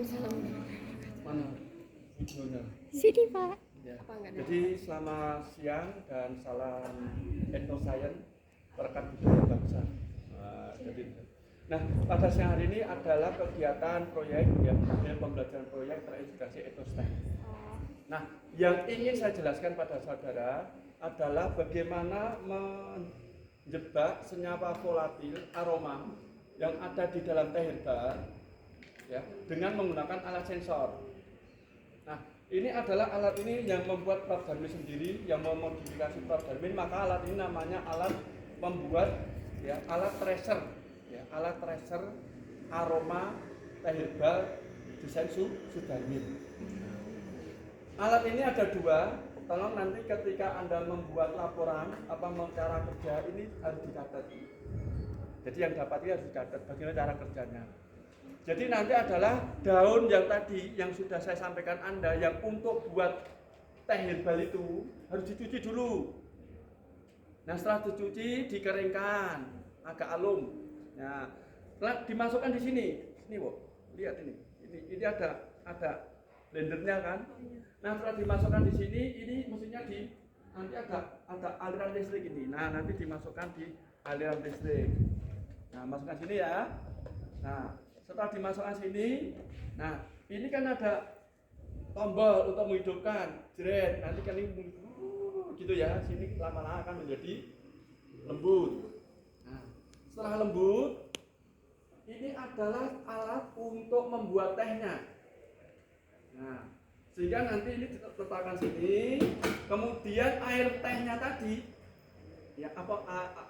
Waalaikumsalam. Mana videonya? Sini Pak. Ya. Apa enggak ada? Jadi selamat siang dan salam etnoscience perekat budaya bangsa. Nah, pada siang hari ini adalah kegiatan proyek ya, pembelajaran proyek terintegrasi etnostek. Nah, yang ingin saya jelaskan pada saudara adalah bagaimana menjebak senyawa volatil aroma yang ada di dalam teh herbal ya, dengan menggunakan alat sensor. Nah, ini adalah alat ini yang membuat Prof. Darmin sendiri, yang memodifikasi Prof. Darmin, maka alat ini namanya alat membuat ya, alat tracer ya, alat tracer aroma teh herbal desain Sudarmin. Alat ini ada dua, tolong nanti ketika Anda membuat laporan cara kerja ini harus dicatat. Jadi yang dapat ini harus dicatat bagaimana cara kerjanya. Jadi nanti adalah daun yang tadi yang sudah saya sampaikan Anda yang untuk buat teh herbal itu harus dicuci dulu. Nah, setelah dicuci dikeringkan agak alum. Nah, setelah dimasukkan di sini, Bu. Lihat ini. Ini ada blendernya kan. Nah, setelah dimasukkan di sini, ini mestinya nanti ada aliran listrik ini. Nah, nanti dimasukkan di aliran listrik. Nah, masukkan sini ya. Nah, setelah dimasukkan sini, nah ini kan ada tombol untuk menghidupkan, jeret. Nanti kan ini gitu ya. Sini lama-lama akan menjadi lembut. Nah, setelah lembut, ini adalah alat untuk membuat tehnya. Nah, sehingga nanti ini diletakkan sini, kemudian air tehnya tadi, ya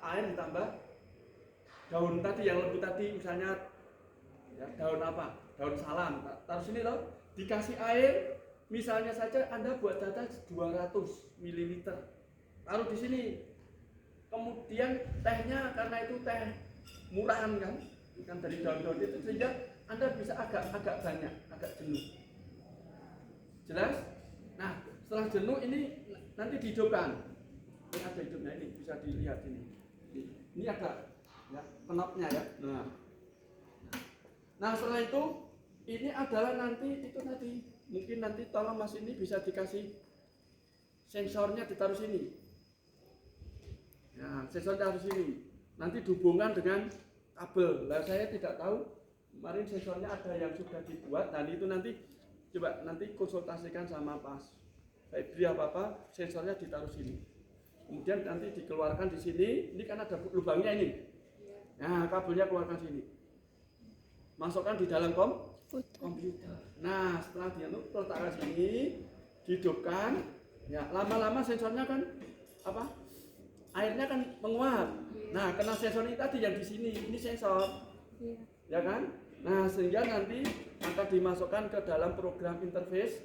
air ditambah daun tadi yang lembut tadi, misalnya ya, daun apa? Daun salam. Taruh sini loh, dikasih air, misalnya saja Anda buat data 200 ml. Taruh di sini. Kemudian tehnya karena itu teh murahan kan dari daun-daun itu, sehingga Anda bisa agak banyak, agak jenuh. Jelas? Nah, setelah jenuh ini nanti dihidupkan. Ini ada hidupnya, ini bisa dilihat ini. Ini ada ya, knopnya ya. Nah, setelah itu ini adalah nanti itu tadi. Mungkin nanti tolong Mas ini bisa dikasih sensornya ditaruh sini. Ya, sensornya taruh sini. Nanti dihubungkan dengan kabel. Lah saya tidak tahu. Kemarin sensornya ada yang sudah dibuat. Dan itu nanti coba nanti konsultasikan sama Pas Febri apa sensornya ditaruh sini. Kemudian nanti dikeluarkan di sini. Ini kan ada lubangnya ini. Nah, kabelnya keluarkan sini. Masukkan di dalam komputer. Nah, setelah dia letakkan sini, dihidupkan. Ya, lama-lama sensornya kan airnya kan menguap. Nah, kena sensor ini tadi yang di sini, ini sensor. Ya kan? Nah, sehingga nanti akan dimasukkan ke dalam program interface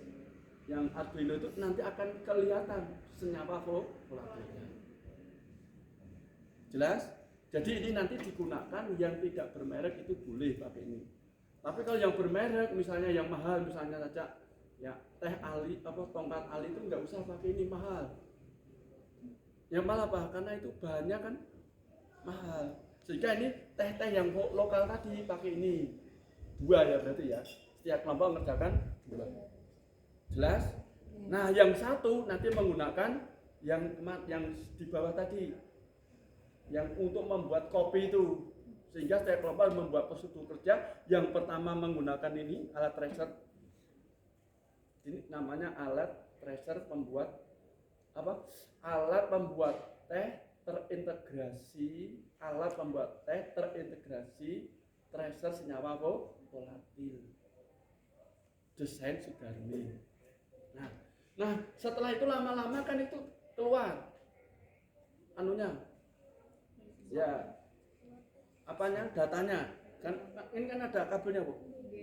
yang Arduino itu nanti akan kelihatan senyawa volatilnya. Jelas? Jadi ini nanti digunakan yang tidak bermerek itu boleh pakai ini. Tapi kalau yang bermerek, misalnya yang mahal, misalnya saja ya teh ali tongkat ali itu nggak usah pakai ini, mahal. Yang malah apa? Karena itu bahannya kan mahal. Sehingga ini teh-teh yang lokal tadi pakai ini. Dua ya berarti ya. Setiap kelompok mengerjakan dua. Jelas? Nah, yang satu nanti menggunakan yang di bawah tadi. Yang untuk membuat kopi itu, sehingga setiap kelompok membuat prosedur kerja. Yang pertama menggunakan ini alat tracer, ini namanya alat tracer pembuat alat pembuat teh terintegrasi, alat pembuat teh terintegrasi tracer senyawa volatil desain Sudarmin. Nah setelah itu lama-lama kan itu keluar ya datanya kan, ini kan ada kabelnya Bu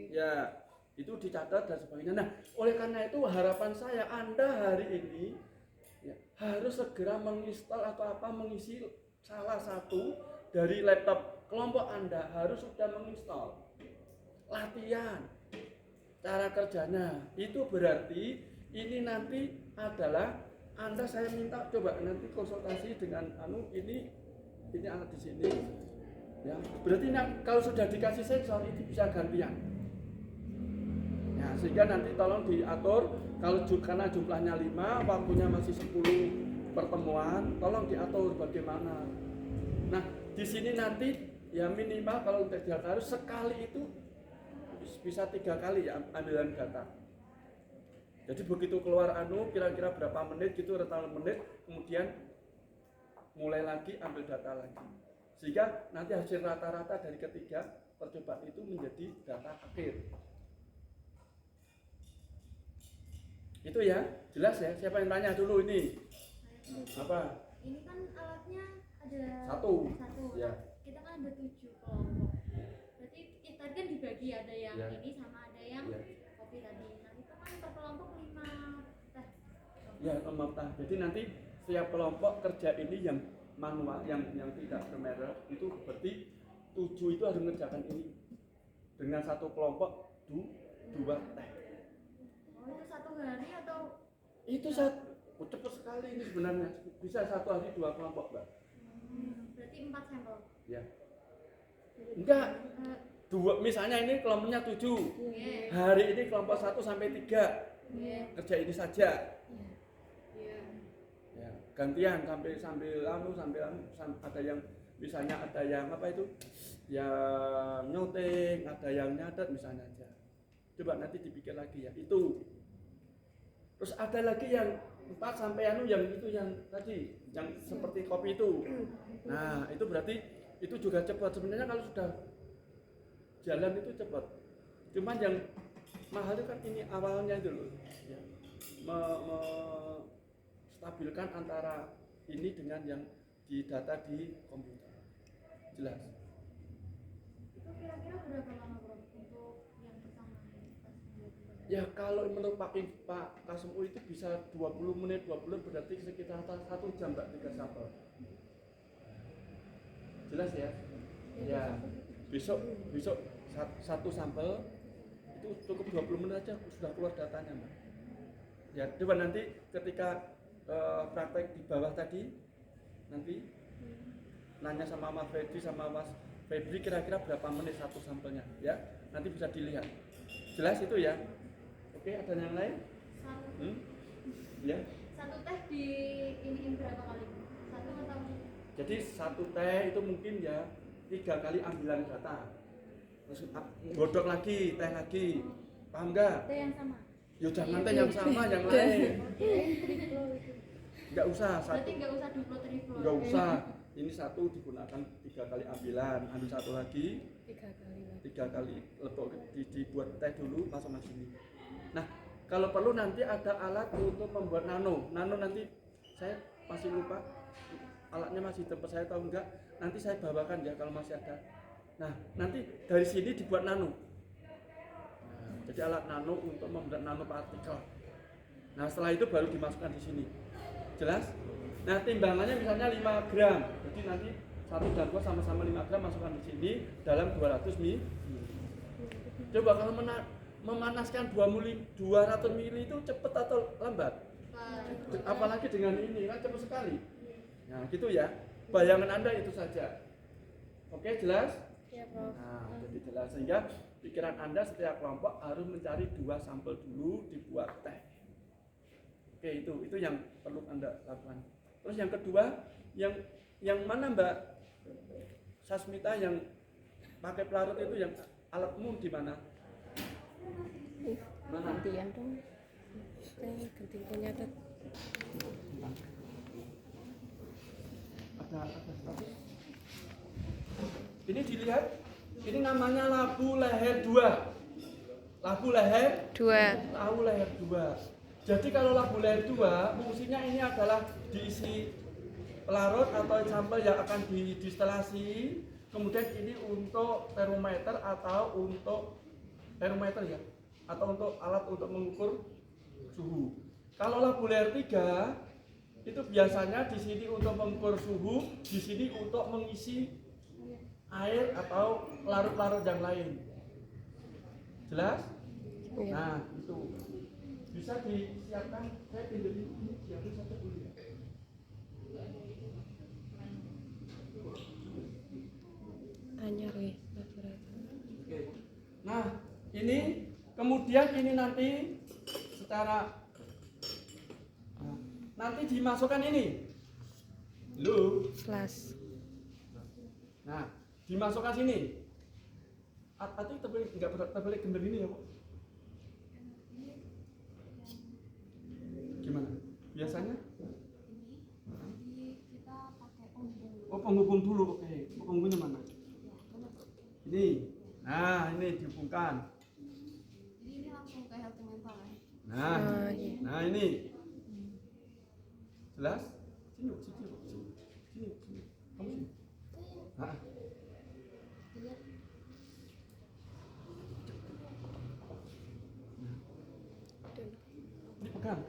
ya, itu dicatat dan sebagainya. Nah, oleh karena itu harapan saya Anda hari ini ya, harus segera menginstal mengisi salah satu dari laptop kelompok Anda, harus sudah menginstal latihan cara kerjanya. Itu berarti ini nanti adalah Anda, saya minta coba nanti konsultasi dengan ini alat di sini. Ya, berarti kalau sudah dikasih sensor itu bisa gantian. sehingga nanti tolong diatur kalau karena jumlahnya 5, waktunya masih 10 pertemuan, tolong diatur bagaimana. Nah, di sini nanti ya minimal kalau untuk harus sekali itu bisa 3 kali ya ambilan data. Jadi begitu keluar kira-kira berapa menit gitu, rentang menit, kemudian mulai lagi ambil data lagi. Sehingga nanti hasil rata-rata dari ketiga percobaan itu menjadi data akhir. Itu ya, jelas ya. Siapa yang tanya dulu ini? Apa? Ini kan alatnya ada satu. Ya. Kita kan ada 7 kelompok. Berarti tadi kan dibagi, ada yang ya. Ini sama ada yang kopi tadi. Nah itu kan per kelompok 5 teh. Ya, 5 teh. Jadi nanti setiap kelompok kerja ini yang manual, yang tidak bermerek itu berarti 7 itu harus mengerjakan ini dengan satu kelompok 2 teh. Oh itu 1 hari atau? Itu cepat sekali ini sebenarnya, bisa 1 hari 2 kelompok, Mbak. Berarti 4 sampel. Ya. Enggak. 2 misalnya ini kelompoknya 7. Hari ini kelompok 1 sampai 3. Kerja ini saja. Ya, gantian sambil ada yang misalnya ada yang apa itu? Yang nyuting, ada yang nyatet misalnya aja. Coba nanti dipikir lagi ya. Itu. Terus ada lagi yang 4 sampai yang itu yang tadi, yang seperti kopi itu. Nah, itu berarti itu juga cepat. Sebenarnya kalau sudah jalan itu cepat. Cuman yang mahal itu kan ini awalnya itu loh. Ya. Stabilkan antara ini dengan yang di data di komputer. Jelas? Itu kira-kira berapa lama Bro untuk yang pertama? Ya kalau menurut Pak Kasemu itu bisa 20 menit, 20 berarti sekitar 1 jam Mbak 3 sampel. Jelas ya? Ya. Besok 1 sampel itu cukup 20 menit aja sudah keluar datanya Mbak. Ya, coba nanti ketika praktek di bawah tadi nanti nanya sama Mas Febri sama Mas Febri kira-kira berapa menit 1 sampelnya ya, nanti bisa dilihat. Jelas itu ya? Oke, ada yang lain? Ya. 1 teh di ini berapa kali? 1 atau? Jadi 1 teh itu mungkin ya 3 kali ambilan data. Terus godok lagi, teh lagi. Paham enggak? Teh yang sama. Ya jangan teh yang sama, yang lain. Enggak usah. Berarti enggak usah triple. Enggak usah. Ini 1 digunakan 3 kali ambilan, ambil 1 lagi. 3 kali lebok dibuat teh dulu, masuk sini. Nah, kalau perlu nanti ada alat untuk membuat nano. Nano nanti saya masih lupa alatnya masih tempat saya tahu enggak. Nanti saya bawakan ya kalau masih ada. Nah, nanti dari sini dibuat nano. Jadi alat nano untuk membuat nanopartikel. Nah setelah itu baru dimasukkan di sini. Jelas? Nah timbangannya misalnya 5 gram. Jadi nanti 1 dan 2 sama-sama 5 gram masukkan di sini dalam 200 ml. Coba kalau memanaskan 200 ml itu cepat atau lambat? Apalagi dengan ini kan cepat sekali. Nah gitu ya. Bayangan Anda itu saja. Oke jelas? Ya, Prof. Nah, jadi jelas sehingga pikiran Anda setiap kelompok harus mencari 2 sampel dulu dibuat teh. Oke, itu yang perlu Anda lakukan. Terus yang kedua, yang mana Mbak Sasmita yang pakai pelarut itu yang alatmu di mana? Mana? Gantian dong. Ganti punya tuh. Ada status. Ini dilihat, ini namanya labu leher 2. Labu leher 2. Jadi kalau labu leher 2, fungsinya ini adalah diisi pelarut atau sampel yang akan didistilasi. Kemudian ini untuk termometer atau untuk alat untuk mengukur suhu. Kalau labu leher 3 itu biasanya di sini untuk mengukur suhu, di sini untuk mengisi air atau larut-larut yang lain. Jelas? Nah, itu bisa disiapkan. Saya pinjam ini siapin satu dulu ya. Anyar ya. Oke. Nah, ini kemudian ini nanti secara nanti dimasukkan ini lu. Flash. Nah, dimasukkan sini. Tadi terbalik gender ini ya, Bu? Gimana? Biasanya? Jadi kita pakai penghubung. Oh, penghubung dulu. Oke. Penghubungnya mana? Ini. Nah, ini dihubungkan. Jadi ini langsung ke healthy mental ya. Nah, Iya. nah ini. Jelas? Sini, sini, sini. Sini, sini. Kamu sini. Nah. Ini pegang.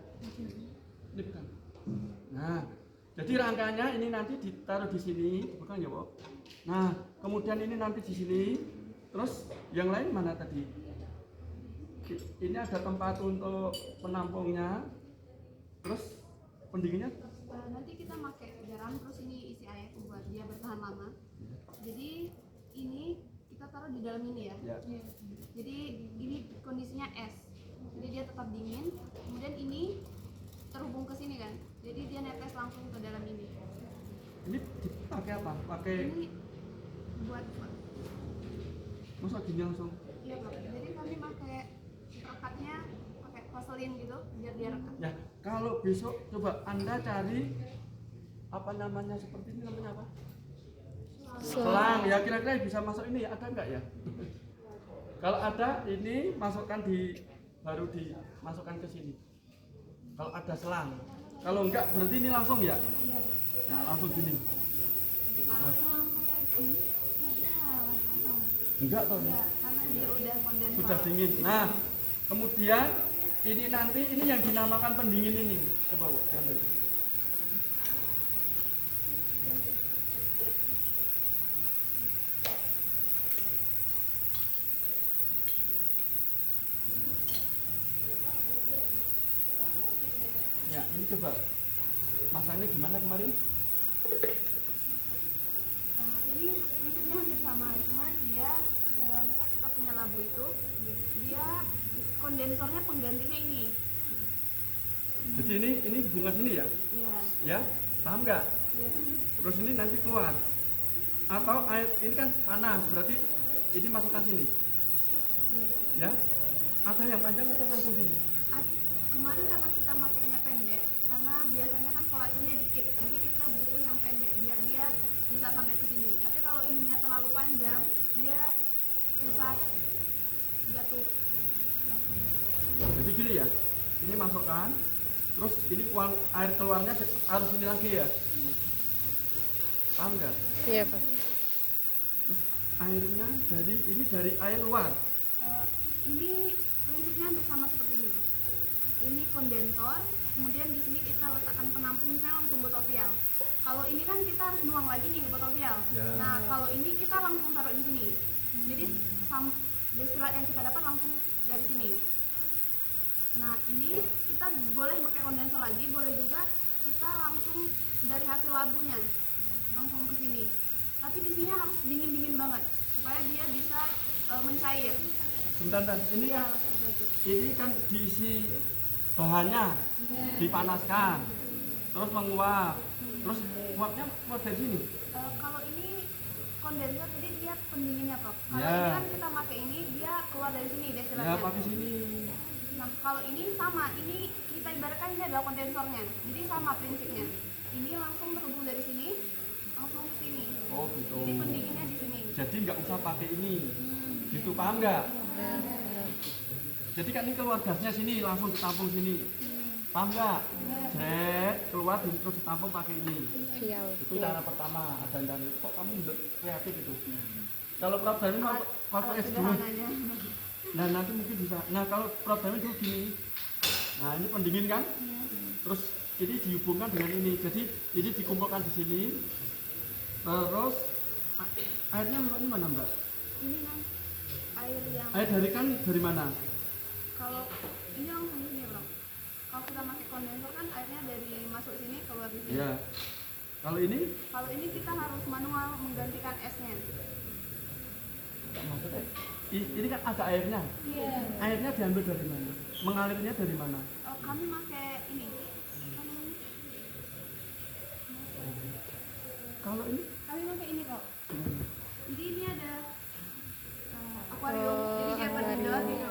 Ini pegang. Nah, jadi rangkanya ini nanti ditaruh di sini, dipegang ya, Bob. Nah, kemudian ini nanti di sini. Terus yang lain mana tadi? Ini ada tempat untuk penampungnya. Terus pendinginnya? Nanti kita pakai garam, terus ini isi air buat dia bertahan lama. Jadi ini kita taruh di dalam ini ya. Ya. Jadi ini kondisinya es. Jadi dia tetap dingin. Kemudian ini terhubung ke sini kan. Jadi dia netes langsung ke dalam ini. Ini dipakai apa? Pakai Ini buat masa gini langsung? iya Bro. Jadi kami pakai rekatnya pakai vaselin gitu biar dia rekat. Ya, kalau besok coba Anda cari apa namanya seperti ini namanya apa? Selang. Ya kira-kira bisa masuk ini ada enggak ya? Kalau ada ini masukkan baru dimasukkan ke sini. Kalau ada selang. Kalau enggak berarti ini langsung ya? Nah, langsung gini. Kalau selang kayak gini kayaknya atau Enggak toh. enggak karena dia udah kondensat. Sudah dingin. Nah, kemudian ini nanti ini yang dinamakan pendingin ini. Coba Bu, ambil. Ya, ini coba masaknya gimana kemarin? Ini prinsipnya hampir sama, cuma dia misal kita punya labu itu dia kondensornya penggantinya ini. Jadi ini bunga sini ya? Iya. Ya, paham nggak? Iya. Terus ini nanti keluar. Atau air ini kan panas, berarti ini masukkan sini. Iya. Ya? Ada yang panjang atau langsung gini? Kemarin karena kita makainya pendek, karena biasanya kan volatilnya dikit, jadi kita butuh yang pendek biar dia bisa sampai ke sini. Tapi kalau ininya terlalu panjang, dia susah jatuh. Jadi gini ya. Ini masukkan. Terus ini air keluarnya harus ini lagi ya. Paham nggak? Iya, Pak. Terus airnya dari air luar. Ini prinsipnya hampir sama seperti ini tuh. Ini kondensor, kemudian di sini kita letakkan penampung misalnya langsung botol vial. Kalau ini kan kita harus nuang lagi nih ke botol vial. Ya. Nah kalau ini kita langsung taruh di sini. Jadi destilat yang kita dapat langsung dari sini. Nah ini kita boleh pakai kondensor lagi, boleh juga kita langsung dari hasil labunya langsung ke sini. Tapi di sini harus dingin banget supaya dia bisa mencair. Sebentar, ini Iya, kan langsung gitu. ini kan diisi bahannya, dipanaskan, terus menguap, terus uapnya keluar dari sini. Kalau ini kondensor jadi dia pendinginnya Prof. Kalau Ya. ini kan kita pakai ini dia keluar dari sini Ya destilasinya. pakai sini. Nah kalau ini sama, ini kita ibaratkan ini adalah kondensornya, jadi sama prinsipnya. Ini langsung terhubung dari sini, langsung ke sini. Oh gitu. Jadi pendinginnya di sini. Jadi nggak usah pakai ini, gitu paham nggak? Jadi kan ini keluar gasnya sini, langsung ditampung sini, paham nggak? Jret, keluar terus ditampung pakai ini. Vial. Itu cara pertama. Ada yang cari, kok kamu udah kreatif itu? Kalau Prof Darmin waktu S2, Sederhananya. nah nanti mungkin bisa. Nah kalau Prof Darmin dulu gini, nah ini pendingin kan? Terus ini dihubungkan dengan ini, jadi ini dikumpulkan di sini. Terus airnya lewatnya mana Mbak? Ini kan air yang Air dari mana? kalau ini langsung sini Bro. Kalau kita pakai kondensor kan airnya dari masuk sini keluar di sini. Iya. Kalau ini? Kalau ini kita harus manual menggantikan esnya. Maksudnya? Ini kan ada airnya. Iya. Airnya diambil dari mana? Mengalirnya dari mana? Oh, kami pakai ini. Kalau ini Kami pakai ini kok. Jadi ini ada akuarium. Jadi dia berdedot gitu.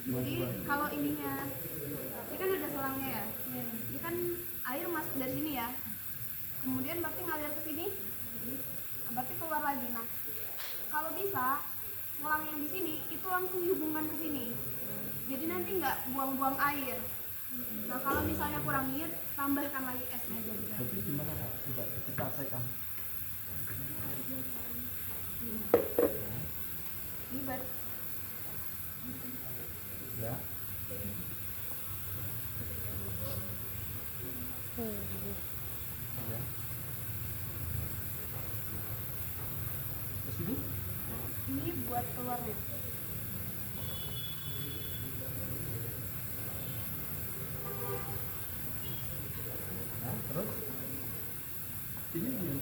Jadi kalau ininya, ini kan ada selangnya ya. Ini kan air masuk dari sini ya. Kemudian berarti ngalir ke sini. Berarti keluar lagi. Nah, kalau bisa selang yang di sini itu langsung dihubungkan ke sini. Jadi nanti nggak buang-buang air. Nah, kalau misalnya kurang air, tambahkan lagi esnya jadi. jadi gimana Pak? Coba dipraktekkan. Ini buat Ya. Ya. Ke sini? ini buat keluarnya. Nah, terus ini dia. Ya.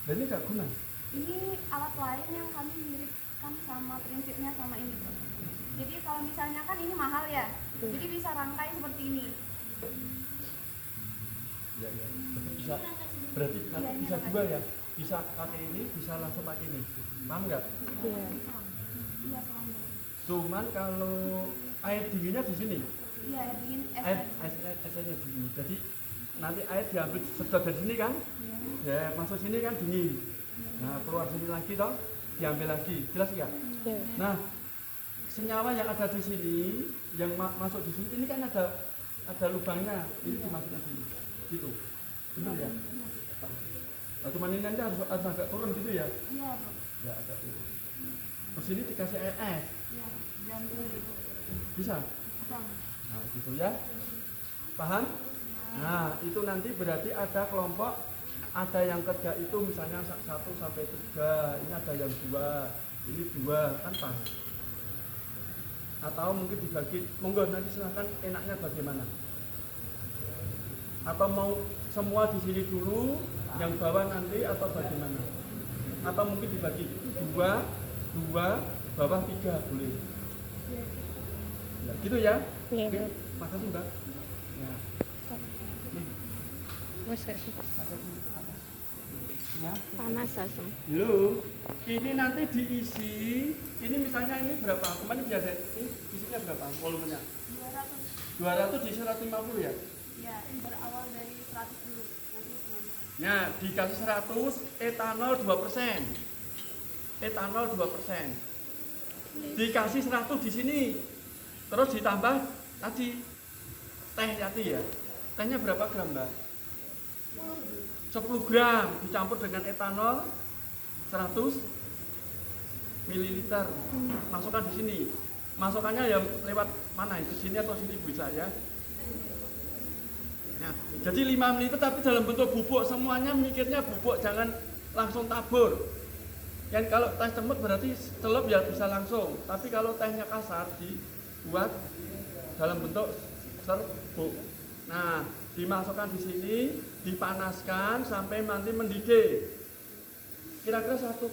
Dan ini gak guna. Ini alat lain yang kami miripkan sama prinsipnya sama ini. Jadi kalau misalnya kan ini mahal ya, jadi bisa rangkai seperti ini. Ya, ya. Bisa. Berarti nanti Iya, ini bisa rangkai. dua ya. Bisa pakai ini, bisa langsung pakai ini. Paham nggak? Iya. Iya sama. Cuman kalau air dinginnya di sini. Iya air dingin es. Esnya di sini. Jadi nanti air diambil sedot dari sini kan? Ya, masuk sini kan dingin. Nah, keluar sini lagi toh, diambil lagi. Jelas nggak? Iya. Nah, senyawa yang ada di sini, yang masuk di sini, ini kan ada lubangnya. Ini dimasukkan di sini. Gitu. Benar ya? Nah, cuman ini nanti harus agak turun gitu ya? Iya bro. Ya, agak turun. Terus ini dikasih air es. Iya. Dan itu. Bisa? Nah, gitu ya. Paham? Nah, itu nanti berarti ada kelompok, ada yang kerja itu misalnya 1 sampai 3, ini ada yang 2, ini 2, kan pas. Atau mungkin dibagi, monggo nanti silahkan enaknya bagaimana. Atau mau semua di sini dulu, yang bawah nanti atau bagaimana? Atau mungkin dibagi 2, bawah 3 boleh. Ya, gitu ya? Iya. Oke, makasih Mbak. Ya. Nih, Wes ada di atas. Ya. panas asem. Belum. Ini nanti diisi. Ini misalnya ini berapa? Kemarin biasa ini isinya berapa? Volumenya? 200. 200 di 150 ya? Ya, berawal dari 100 dulu. Nanti selama. Ya, dikasih 100, etanol 2%. Etanol 2%. Dikasih 100 di sini. Terus ditambah tadi teh tadi ya. Tehnya berapa gram, Mbak? 10 gram dicampur dengan etanol 100 ml. Masukkan di sini. Masukannya ya lewat mana itu? Sini atau sini bisa ya. Nah, jadi 5 ml tapi dalam bentuk bubuk, semuanya mikirnya bubuk, jangan langsung tabur. Yang kalau teh cemut berarti celup ya bisa langsung. Tapi kalau tehnya kasar dibuat dalam bentuk serbuk. Nah, dimasukkan di sini, dipanaskan sampai nanti mendidih. Kira-kira satu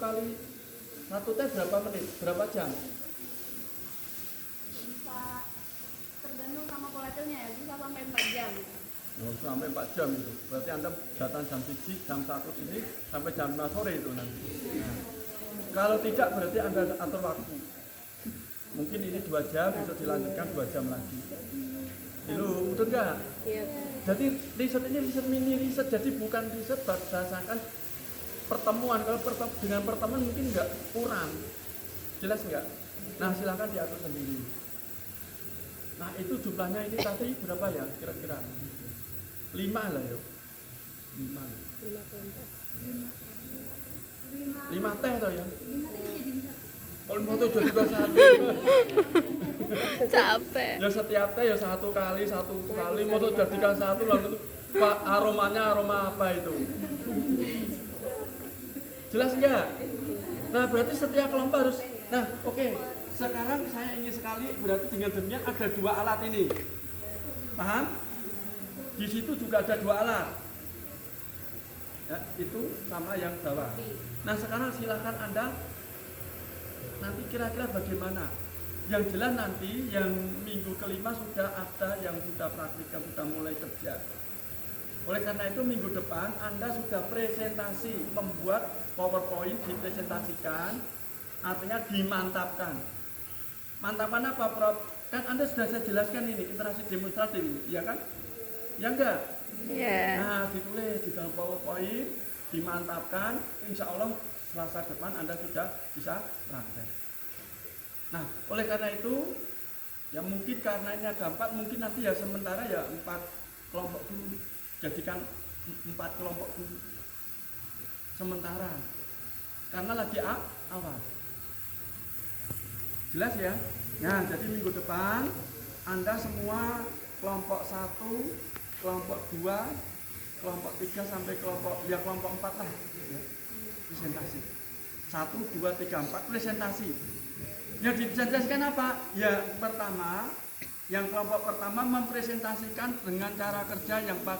teh berapa menit? Berapa jam? Bisa tergantung sama volatilnya ya, bisa sampai 4 jam. Oh, sampai 4 jam itu. Berarti Anda datang jam 1, jam 1 sini sampai jam 5 sore itu nanti. Nah, kalau tidak berarti Anda atur waktu. Mungkin ini 2 jam, besok dilanjutkan 2 jam lagi. Itu betul nggak? Iya. Jadi riset ini riset mini riset, jadi bukan riset berdasarkan pertemuan. Kalau dengan pertemuan mungkin nggak kurang, jelas nggak? Nah silahkan diatur sendiri. Nah itu jumlahnya ini tadi berapa ya kira-kira? 5 lah ya. 5. 5 teh toh ya? Kalau mau tuh jadi satu. Capek. Ya setiap teh ya satu kali, mau tuh jadikan satu lalu Pak aromanya aroma apa itu? Jelas enggak? Nah berarti setiap kelompok harus. Nah oke. Sekarang saya ingin sekali berarti dengan demikian ada 2 alat ini. Paham? Di situ juga ada 2 alat. Ya, itu sama yang bawah. Nah, sekarang silakan Anda nanti kira-kira bagaimana. Yang jelas nanti yang minggu kelima sudah ada yang sudah praktikan, sudah mulai kerja. Oleh karena itu minggu depan Anda sudah presentasi, membuat PowerPoint, dipresentasikan, artinya dimantapkan. Mantapkan apa, Prof? Kan Anda sudah saya jelaskan ini, interaksi demonstratif ini, ya kan? Ya enggak? Iya. Nah, ditulis di dalam PowerPoint, dimantapkan, insya Allah Selasa depan Anda sudah bisa praktek. Nah, oleh karena itu, ya mungkin karena ini ada 4, mungkin nanti ya sementara ya 4 kelompok dulu, jadikan 4 kelompok dulu. Sementara, karena lagi awal. Jelas ya? Nah, jadi minggu depan Anda semua kelompok 1, kelompok 2, kelompok 3 sampai kelompok 4 lah ya, presentasi 1, 2, 3, 4 presentasi. Yang dipresentasikan apa? Ya pertama, yang kelompok pertama mempresentasikan dengan cara kerja yang